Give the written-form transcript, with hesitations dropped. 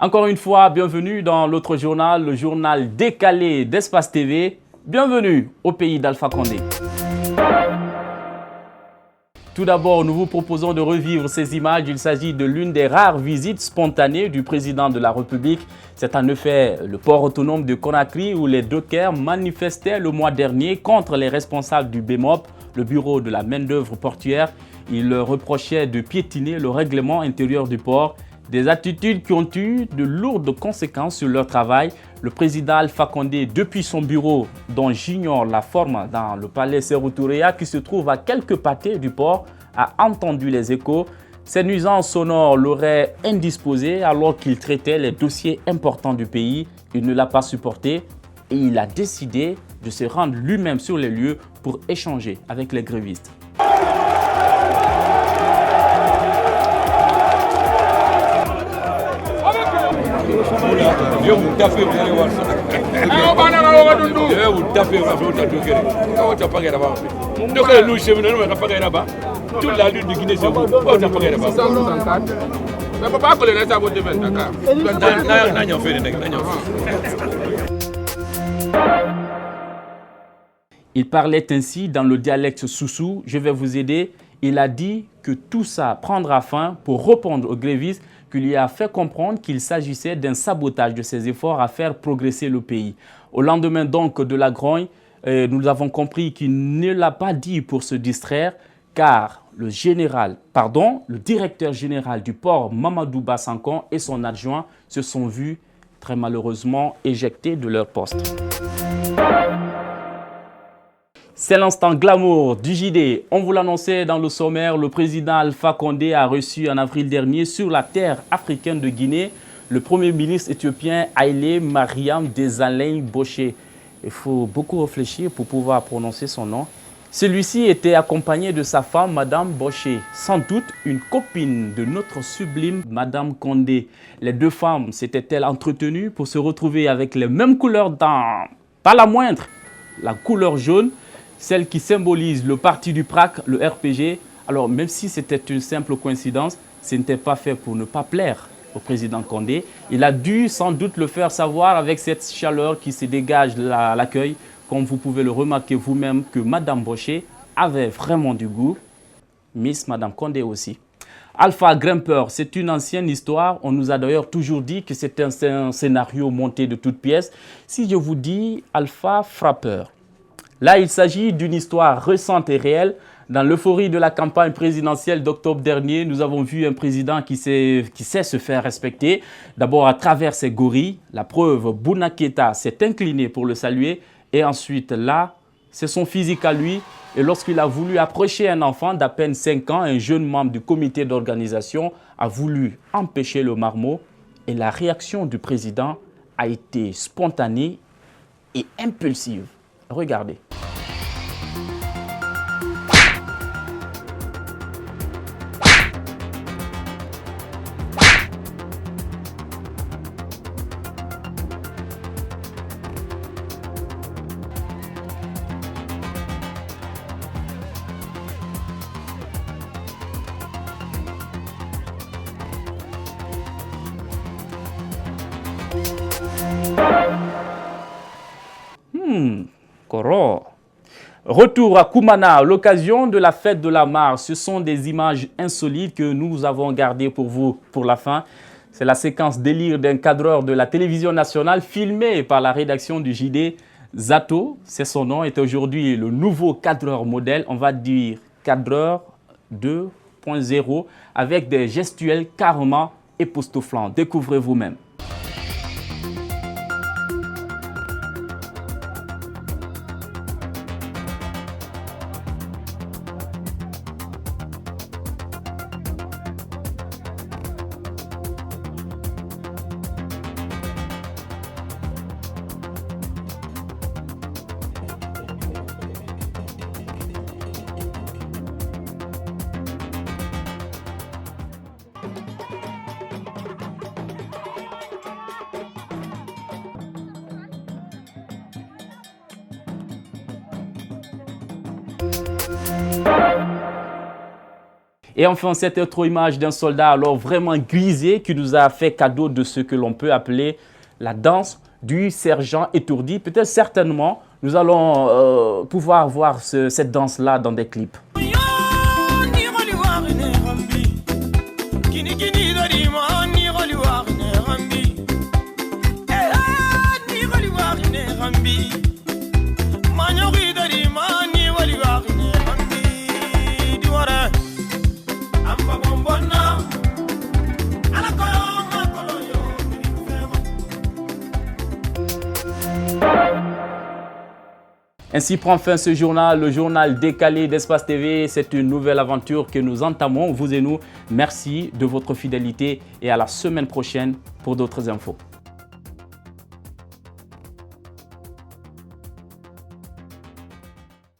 Encore une fois, bienvenue dans l'autre journal, le journal décalé d'Espace TV. Bienvenue au pays d'Alpha Condé. Tout d'abord, nous vous proposons de revivre ces images. Il s'agit de l'une des rares visites spontanées du président de la République. C'est en effet le port autonome de Conakry où les dockers manifestaient le mois dernier contre les responsables du BMOP, le bureau de la main-d'œuvre portuaire. Ils leur reprochaient de piétiner le règlement intérieur du port. Des attitudes qui ont eu de lourdes conséquences sur leur travail. Le président Alpha Condé, depuis son bureau, dont j'ignore la forme dans le palais Sékou Touréa, qui se trouve à quelques pâtés du port, a entendu les échos. Ces nuisances sonores l'auraient indisposé alors qu'il traitait les dossiers importants du pays. Il ne l'a pas supporté et il a décidé de se rendre lui-même sur les lieux pour échanger avec les grévistes. Je vais vous taper, vous allez voir ça. Je vais vous taper, vous allez voir ça. Donc, nous, chez nous, nous n'avons pas là-bas. Toute la lutte de Guinée, c'est vous. Vous n'avez pas là-bas. Mais papa, quand les gens vont devenir Dakar. Il parlait ainsi dans le dialecte soussou. Je vais vous aider. Il a dit que tout ça prendra fin pour répondre aux grévistes qui lui a fait comprendre qu'il s'agissait d'un sabotage de ses efforts à faire progresser le pays. Au lendemain donc de la grogne, nous avons compris qu'il ne l'a pas dit pour se distraire, car le directeur général du port, Mamadou Bassankon, et son adjoint se sont vus très malheureusement éjectés de leur poste. C'est l'instant glamour du JD. On vous l'annonçait dans le sommaire, le président Alpha Condé a reçu en avril dernier sur la terre africaine de Guinée le premier ministre éthiopien Haïlé Mariam Desalegn Boshe. Il faut beaucoup réfléchir pour pouvoir prononcer son nom. Celui-ci était accompagné de sa femme, Madame Boshe, sans doute une copine de notre sublime Madame Condé. Les deux femmes s'étaient-elles entretenues pour se retrouver avec les mêmes couleurs pas la moindre, la couleur jaune, celle qui symbolise le parti du PRAC, le RPG. Alors, même si c'était une simple coïncidence, ce n'était pas fait pour ne pas plaire au président Condé. Il a dû sans doute le faire savoir avec cette chaleur qui se dégage à l'accueil, comme vous pouvez le remarquer vous-même, que Madame Boshe avait vraiment du goût. Miss Madame Condé aussi. Alpha Grimpeur, c'est une ancienne histoire. On nous a d'ailleurs toujours dit que c'est un scénario monté de toutes pièces. Si je vous dis Alpha Frappeur, là, il s'agit d'une histoire récente et réelle. Dans l'euphorie de la campagne présidentielle d'octobre dernier, nous avons vu un président qui sait se faire respecter. D'abord à travers ses gorilles. La preuve, Bouna Keïta s'est incliné pour le saluer. Et ensuite, là, c'est son physique à lui. Et lorsqu'il a voulu approcher un enfant d'à peine 5 ans, un jeune membre du comité d'organisation a voulu empêcher le marmot. Et la réaction du président a été spontanée et impulsive. Regardez. Koro. Retour à Koumana à l'occasion de la fête de la Mare. Ce sont des images insolites que nous avons gardées pour vous pour la fin. C'est la séquence délire d'un cadreur de la télévision nationale filmé par la rédaction du JD. Zato, c'est son nom, est aujourd'hui le nouveau cadreur modèle. On va dire cadreur 2.0 avec des gestuels carrément époustouflants. Découvrez vous-même. Et enfin, cette autre image d'un soldat alors vraiment grisé qui nous a fait cadeau de ce que l'on peut appeler la danse du sergent étourdi. Peut-être certainement, nous allons pouvoir voir cette danse-là dans des clips. Ainsi prend fin ce journal, le journal décalé d'Espace TV. C'est une nouvelle aventure que nous entamons, vous et nous. Merci de votre fidélité et à la semaine prochaine pour d'autres infos.